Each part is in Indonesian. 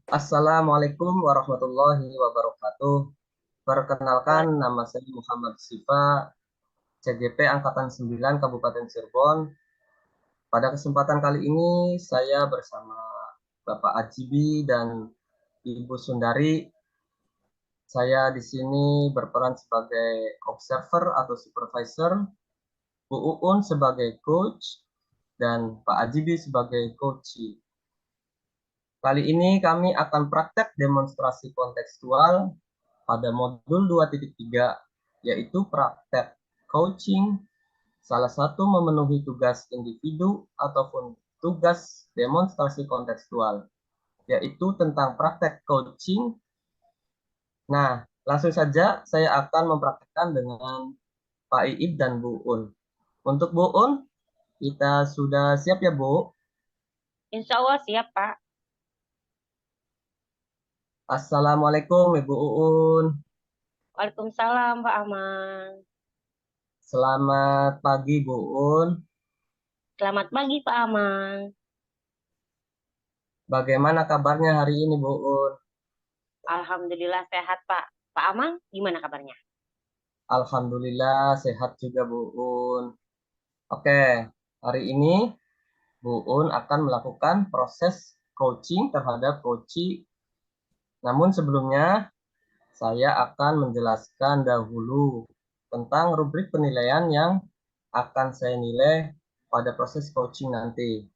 Assalamualaikum warahmatullahi wabarakatuh. Perkenalkan, Wal- nama saya Muhammad Sifa, CGP Angkatan 9 Kabupaten Cirebon. Pada kesempatan kali ini, saya bersama Bapak Ajibi dan Ibu Sundari. Saya di sini berperan sebagai observer atau supervisor, Bu Uun sebagai coach, dan Pak Ajibi sebagai coachee. Kali ini kami akan praktek demonstrasi kontekstual pada modul 2.3, yaitu praktek coaching, salah satu memenuhi tugas individu ataupun tugas demonstrasi kontekstual, yaitu tentang praktek coaching. Nah, langsung saja saya akan mempraktekkan dengan Pak Iib dan Bu Un. Untuk Bu Un, kita sudah siap ya Bu? Insya Allah siap, Pak. Assalamualaikum Ibu Uun. Waalaikumsalam, Pak Aman. Selamat pagi Bu Un. Selamat pagi, Pak Aman. Bagaimana kabarnya hari ini Bu Un? Alhamdulillah sehat, Pak. Pak Aman, gimana kabarnya? Alhamdulillah sehat juga Bu Un. Oke, hari ini Bu Un akan melakukan proses coaching terhadap coachee. Namun sebelumnya saya akan menjelaskan dahulu tentang rubrik penilaian yang akan saya nilai pada proses coaching nanti.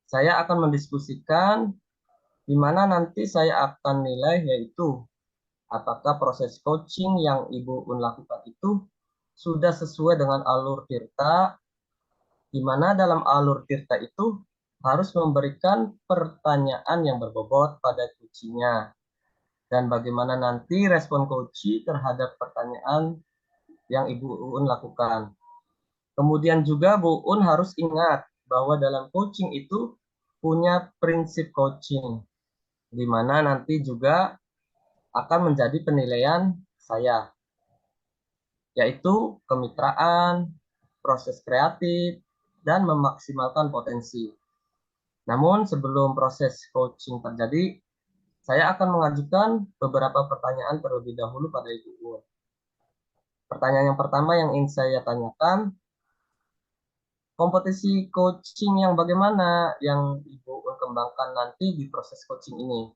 Saya akan mendiskusikan di mana nanti saya akan nilai, yaitu apakah proses coaching yang Ibu Un lakukan itu sudah sesuai dengan alur Tirta, di mana dalam alur Tirta itu harus memberikan pertanyaan yang berbobot pada coachingnya, dan bagaimana nanti respon coachee terhadap pertanyaan yang Ibu Un lakukan. Kemudian juga Bu Un harus ingat bahwa dalam coaching itu punya prinsip coaching, di mana nanti juga akan menjadi penilaian saya, yaitu kemitraan, proses kreatif, dan memaksimalkan potensi. Namun sebelum proses coaching terjadi, saya akan mengajukan beberapa pertanyaan terlebih dahulu pada Ibu Un. Pertanyaan yang pertama yang ingin saya tanyakan, kompetisi coaching yang bagaimana yang Ibu Un kembangkan nanti di proses coaching ini?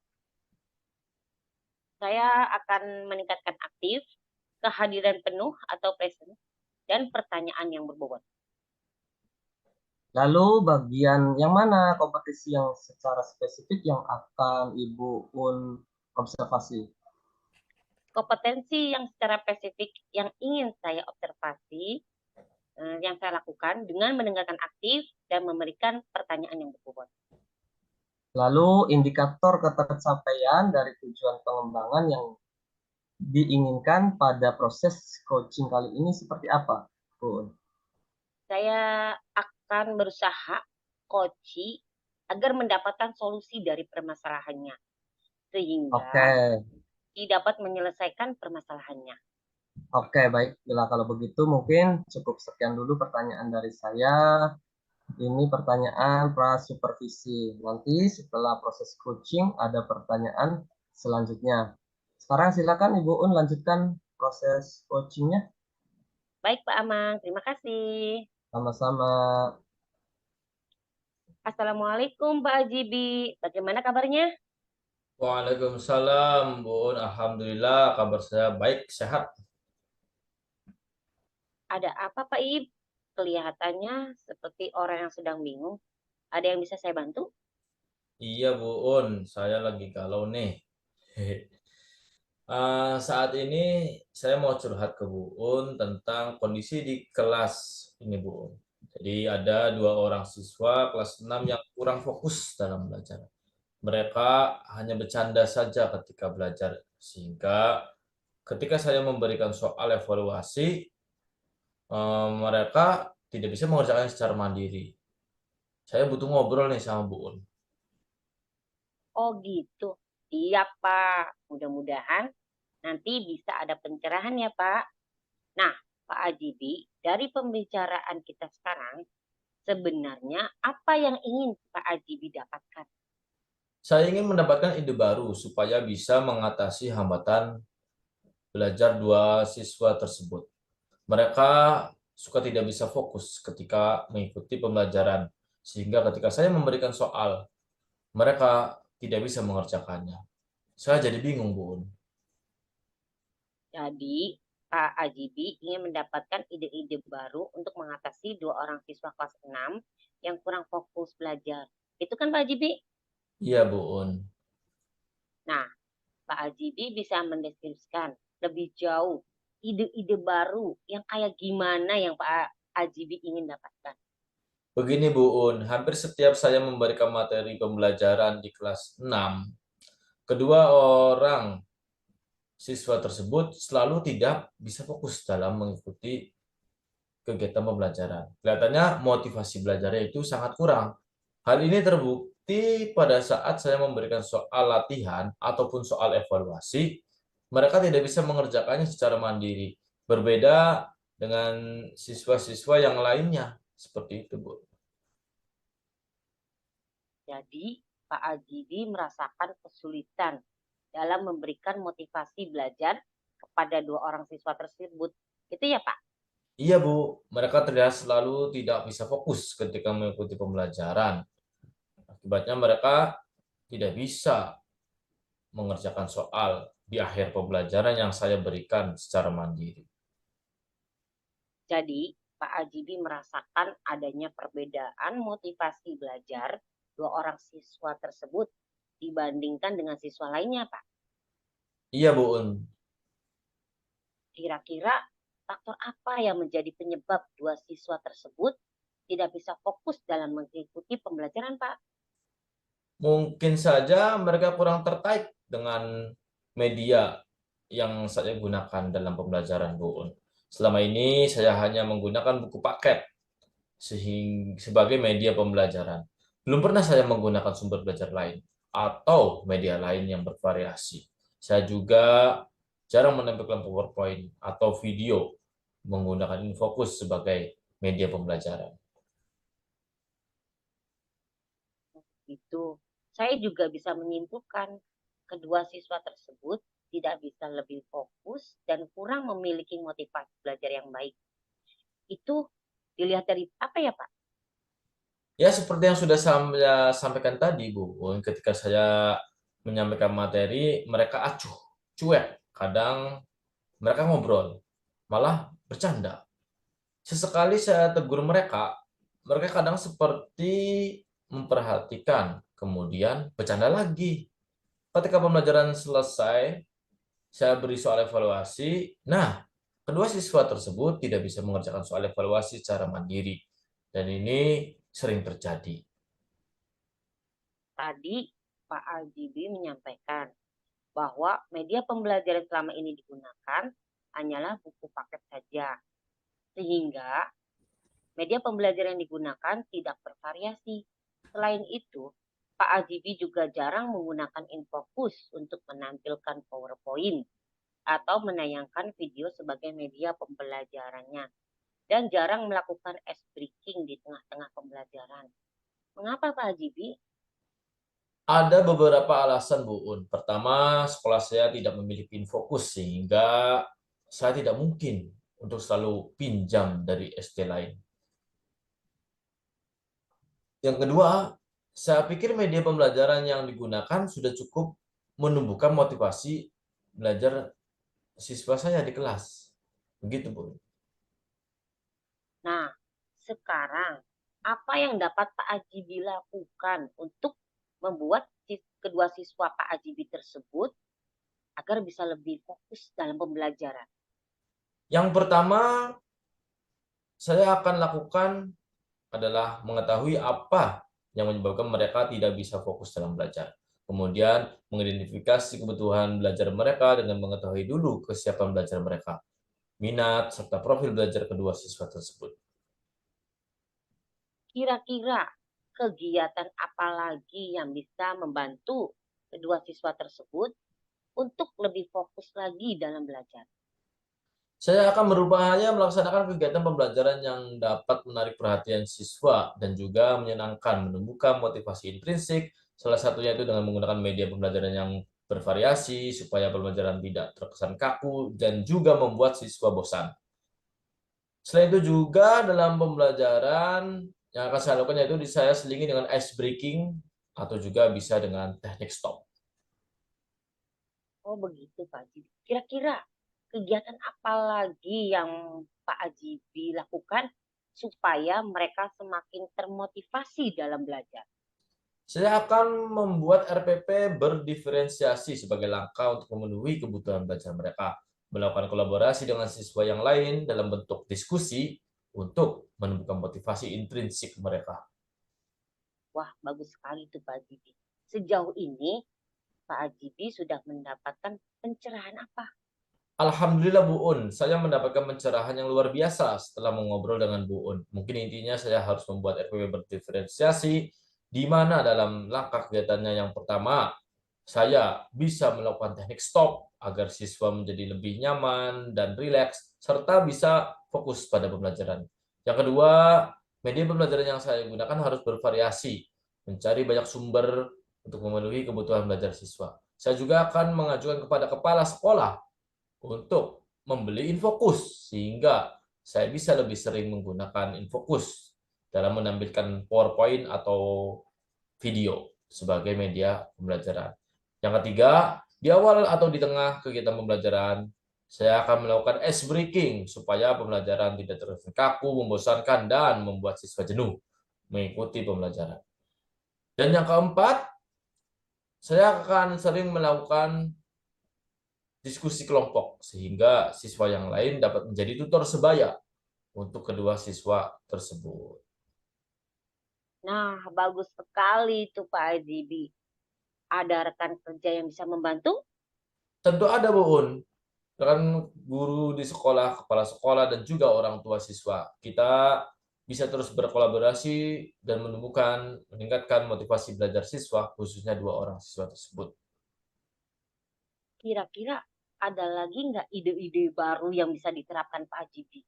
Saya akan meningkatkan aktif, kehadiran penuh atau present, dan pertanyaan yang berbobot. Lalu bagian yang mana kompetisi yang secara spesifik yang akan Ibu Un observasi? Kompetensi yang secara spesifik yang ingin saya observasi, yang saya lakukan dengan mendengarkan aktif dan memberikan pertanyaan yang berbobot. Lalu indikator ketercapaian dari tujuan pengembangan yang diinginkan pada proses coaching kali ini seperti apa, Bu? Saya akan berusaha coaching agar mendapatkan solusi dari permasalahannya, sehingga Oke, dapat menyelesaikan permasalahannya. oke, baik. Bila kalau begitu mungkin cukup sekian dulu pertanyaan dari saya. Ini pertanyaan pra-supervisi. Nanti setelah proses coaching ada pertanyaan selanjutnya. Sekarang silakan Ibu Un lanjutkan proses coachingnya. Baik, Pak Amang. Terima kasih. Sama-sama. Assalamualaikum, Pak Ajibi. Bagaimana kabarnya? Waalaikumsalam, Bun. Alhamdulillah, kabar saya baik, sehat. Ada apa, Pak Ib? Kelihatannya seperti orang yang sedang bingung. Ada yang bisa saya bantu? Iya, Bun, saya lagi galau nih. Saat ini saya mau curhat ke Bun tentang kondisi di kelas ini, Bun. Jadi ada dua orang siswa kelas 6 yang kurang fokus dalam belajar. Mereka hanya bercanda saja ketika belajar, sehingga ketika saya memberikan soal evaluasi, mereka tidak bisa mengerjakan secara mandiri. Saya butuh ngobrol nih sama Bu Un. Oh gitu. Iya, Pak. Mudah-mudahan nanti bisa ada pencerahan ya, Pak. Nah, Pak Ajibi, dari pembicaraan kita sekarang, sebenarnya apa yang ingin Pak Ajibi dapatkan? Saya ingin mendapatkan ide baru supaya bisa mengatasi hambatan belajar dua siswa tersebut. Mereka suka tidak bisa fokus ketika mengikuti pembelajaran, sehingga ketika saya memberikan soal, mereka tidak bisa mengerjakannya. Saya jadi bingung, Bu Un. Jadi, Pak Ajibi ingin mendapatkan ide-ide baru untuk mengatasi dua orang siswa kelas 6 yang kurang fokus belajar. Itu kan Pak Ajibi? Iya, Bu Un. Nah, Pak Ajibi bisa mendeskripsikan lebih jauh ide-ide baru yang kayak gimana yang Pak Ajibi ingin dapatkan. Begini, Bu Un, hampir setiap saya memberikan materi pembelajaran di kelas 6, kedua orang siswa tersebut selalu tidak bisa fokus dalam mengikuti kegiatan pembelajaran. Kelihatannya motivasi belajarnya itu sangat kurang. Hal ini terbukti pada saat saya memberikan soal latihan ataupun soal evaluasi, mereka tidak bisa mengerjakannya secara mandiri. Berbeda dengan siswa-siswa yang lainnya. Seperti itu, Bu. Jadi, Pak Ajibi merasakan kesulitan dalam memberikan motivasi belajar kepada dua orang siswa tersebut. Itu ya, Pak? Iya, Bu. Mereka terlihat selalu tidak bisa fokus ketika mengikuti pembelajaran. Akibatnya mereka tidak bisa mengerjakan soal di akhir pembelajaran yang saya berikan secara mandiri. Jadi, Pak Ajibi merasakan adanya perbedaan motivasi belajar dua orang siswa tersebut dibandingkan dengan siswa lainnya, Pak. Iya, Bu Un. Kira-kira faktor apa yang menjadi penyebab dua siswa tersebut tidak bisa fokus dalam mengikuti pembelajaran, Pak? Mungkin saja mereka kurang tertarik dengan media yang saya gunakan dalam pembelajaran, Bu Un. Selama ini saya hanya menggunakan buku paket sebagai media pembelajaran. Belum pernah saya menggunakan sumber belajar lain atau media lain yang bervariasi. Saya juga jarang menampilkan PowerPoint atau video menggunakan InFocus sebagai media pembelajaran. Itu. Saya juga bisa menyimpulkan kedua siswa tersebut tidak bisa lebih fokus dan kurang memiliki motivasi belajar yang baik. Itu dilihat dari apa ya, Pak? Ya, seperti yang sudah saya sampaikan tadi, Bu, ketika saya menyampaikan materi, mereka acuh, cuek. Kadang mereka ngobrol, malah bercanda. Sesekali saya tegur mereka, mereka kadang seperti memperhatikan, kemudian bercanda lagi. Ketika pembelajaran selesai, saya beri soal evaluasi. Nah, kedua siswa tersebut tidak bisa mengerjakan soal evaluasi secara mandiri. Dan ini sering terjadi. Tadi Pak Aljibi menyampaikan bahwa media pembelajaran selama ini digunakan hanyalah buku paket saja. Sehingga media pembelajaran yang digunakan tidak bervariasi. Selain itu, Pak Aljibi juga jarang menggunakan InFocus untuk menampilkan PowerPoint atau menayangkan video sebagai media pembelajarannya dan jarang melakukan ice breaking di tengah-tengah pembelajaran. Mengapa Pak Aljibi? Ada beberapa alasan, Bu Un. Pertama, sekolah saya tidak memiliki InFocus sehingga saya tidak mungkin untuk selalu pinjam dari SD lain. Yang kedua, saya pikir media pembelajaran yang digunakan sudah cukup menumbuhkan motivasi belajar siswa saya di kelas. Begitu, Bu. Nah, sekarang apa yang dapat Pak Ajibi lakukan untuk membuat kedua siswa Pak Ajibi tersebut agar bisa lebih fokus dalam pembelajaran? Yang pertama, saya akan lakukan adalah mengetahui apa yang menyebabkan mereka tidak bisa fokus dalam belajar. Kemudian, mengidentifikasi kebutuhan belajar mereka dengan mengetahui dulu kesiapan belajar mereka, minat, serta profil belajar kedua siswa tersebut. Kira-kira kegiatan apa lagi yang bisa membantu kedua siswa tersebut untuk lebih fokus lagi dalam belajar? Saya akan berupaya melaksanakan kegiatan pembelajaran yang dapat menarik perhatian siswa dan juga menyenangkan, menumbuhkan motivasi intrinsik, Salah satunya itu dengan menggunakan media pembelajaran yang bervariasi supaya pembelajaran tidak terkesan kaku dan juga membuat siswa bosan. Selain itu juga dalam pembelajaran yang akan saya lakukan yaitu saya selingi dengan ice breaking atau juga bisa dengan teknik stop. Oh begitu Pak Ajibi. Kira-kira kegiatan apa lagi yang Pak Ajibi lakukan supaya mereka semakin termotivasi dalam belajar? Saya akan membuat RPP berdiferensiasi sebagai langkah untuk memenuhi kebutuhan belajar mereka, melakukan kolaborasi dengan siswa yang lain dalam bentuk diskusi untuk menemukan motivasi intrinsik mereka. Wah, bagus sekali tuh Pak Ajibi. Sejauh ini Pak Ajibi sudah mendapatkan pencerahan apa? Alhamdulillah Bu Un, saya mendapatkan pencerahan yang luar biasa setelah mengobrol dengan Bu Un. Mungkin intinya saya harus membuat RPP berdiferensiasi, di mana dalam langkah kegiatannya yang pertama, saya bisa melakukan teknik stop agar siswa menjadi lebih nyaman dan rileks, serta bisa fokus pada pembelajaran. Yang kedua, media pembelajaran yang saya gunakan harus bervariasi, mencari banyak sumber untuk memenuhi kebutuhan belajar siswa. Saya juga akan mengajukan kepada kepala sekolah untuk membeli Infokus sehingga saya bisa lebih sering menggunakan Infokus dalam menampilkan PowerPoint atau video sebagai media pembelajaran. Yang ketiga, di awal atau di tengah kegiatan pembelajaran, saya akan melakukan ice breaking supaya pembelajaran tidak terkesan kaku, membosankan, dan membuat siswa jenuh mengikuti pembelajaran. Dan yang keempat, saya akan sering melakukan diskusi kelompok sehingga siswa yang lain dapat menjadi tutor sebaya untuk kedua siswa tersebut. Nah, bagus sekali itu Pak Ajibi. Ada rekan kerja yang bisa membantu? Tentu ada Bu Un, rekan guru di sekolah, kepala sekolah, dan juga orang tua siswa. Kita bisa terus berkolaborasi dan meningkatkan motivasi belajar siswa, khususnya dua orang siswa tersebut. Kira-kira ada lagi nggak ide-ide baru yang bisa diterapkan Pak Ajibi?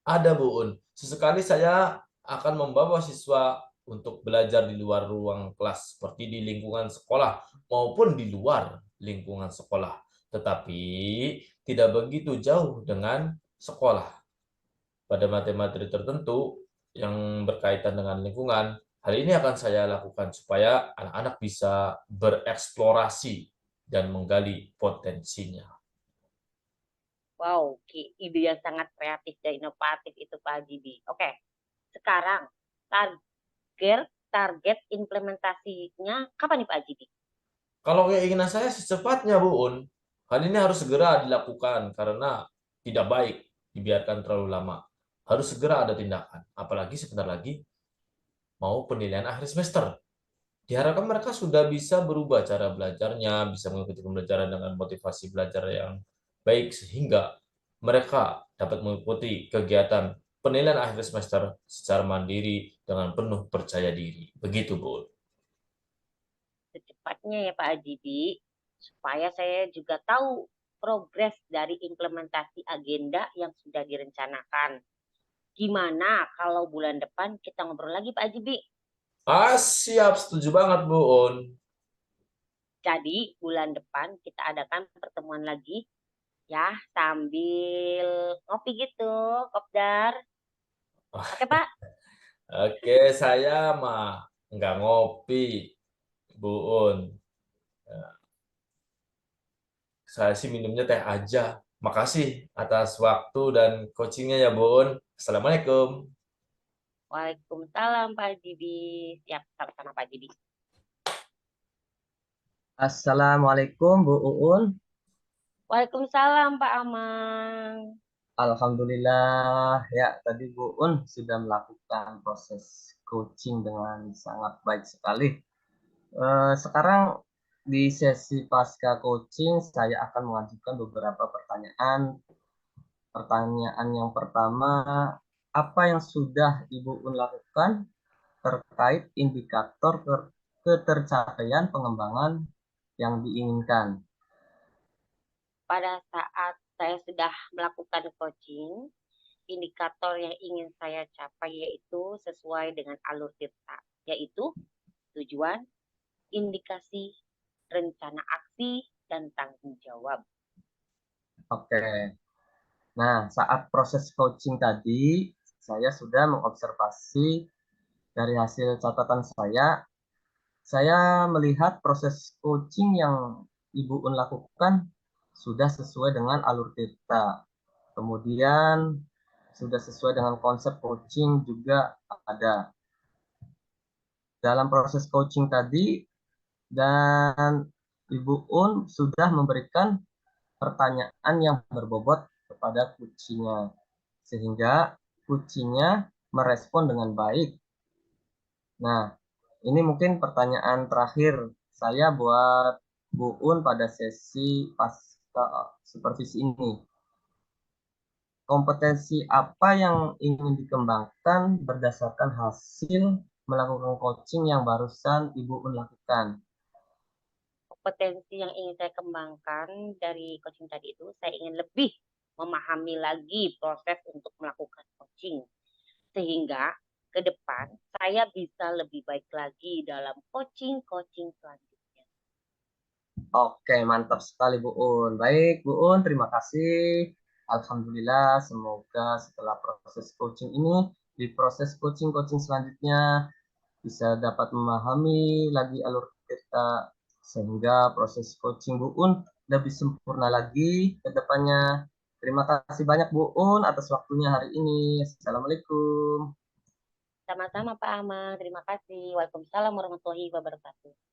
Ada Bu Un, sesekali saya akan membawa siswa untuk belajar di luar ruang kelas, seperti di lingkungan sekolah maupun di luar lingkungan sekolah. Tetapi tidak begitu jauh dengan sekolah. Pada materi-materi tertentu yang berkaitan dengan lingkungan, hal ini akan saya lakukan supaya anak-anak bisa bereksplorasi dan menggali potensinya. Wow, ide yang sangat kreatif dan inovatif itu Pak Ajibi. Oke, sekarang target implementasinya kapan nih Pak Ajibi? Kalau keinginan saya secepatnya, Bu Un. Hal ini harus segera dilakukan karena tidak baik dibiarkan terlalu lama. Harus segera ada tindakan. Apalagi sebentar lagi mau penilaian akhir semester. Diharapkan mereka sudah bisa berubah cara belajarnya, bisa mengikuti pembelajaran dengan motivasi belajar yang baik sehingga mereka dapat mengikuti kegiatan penilaian akhir semester secara mandiri dengan penuh percaya diri. Begitu, Bu. Secepatnya ya Pak Ajibi, supaya saya juga tahu progres dari implementasi agenda yang sudah direncanakan. Gimana kalau bulan depan kita ngobrol lagi Pak Ajibi? Siap, setuju banget, Bu Un. Jadi bulan depan kita adakan pertemuan lagi ya sambil ngopi gitu, kopdar. Oke Pak? Oke, saya mah nggak ngopi, Bu Un. Saya sih minumnya teh aja. Makasih atas waktu dan coachingnya ya, Bu Un. Assalamualaikum. Waalaikumsalam Pak Ajibi. Siap sama-sama Pak Ajibi. Assalamualaikum Bu Uun. Waalaikumsalam Pak Amang. Alhamdulillah ya tadi Bu Un sudah melakukan proses coaching dengan sangat baik sekali. Sekarang di sesi pasca coaching saya akan mengajukan beberapa pertanyaan. Pertanyaan yang pertama, apa yang sudah Ibu Un lakukan terkait indikator ketercapaian pengembangan yang diinginkan? Pada saat saya sudah melakukan coaching, indikator yang ingin saya capai yaitu sesuai dengan alur tirta, yaitu tujuan, indikasi, rencana aksi, dan tanggung jawab. Oke. Nah, saat proses coaching tadi, saya sudah mengobservasi dari hasil catatan saya melihat proses coaching yang Ibu Un lakukan sudah sesuai dengan alur cerita. Kemudian sudah sesuai dengan konsep coaching juga ada. Dalam proses coaching tadi dan Ibu Un sudah memberikan pertanyaan yang berbobot kepada coachingnya, sehingga coachingnya merespon dengan baik. Nah, ini mungkin pertanyaan terakhir saya buat Bu Un pada sesi pasca supervisi ini. Kompetensi apa yang ingin dikembangkan berdasarkan hasil melakukan coaching yang barusan Ibu Un lakukan? Kompetensi yang ingin saya kembangkan dari coaching tadi itu, saya ingin lebih memahami lagi proses untuk melakukan coaching. Sehingga ke depan saya bisa lebih baik lagi dalam coaching-coaching selanjutnya. Oke, mantap sekali Bu Un. Baik Bu Un, terima kasih. Alhamdulillah, semoga setelah proses coaching ini, di proses coaching-coaching selanjutnya bisa dapat memahami lagi alur cerita sehingga proses coaching Bu Un lebih sempurna lagi ke depannya. Terima kasih banyak Bu Un atas waktunya hari ini. Assalamualaikum. Sama-sama Pak Ahmad, terima kasih. Waalaikumsalam warahmatullahi wabarakatuh.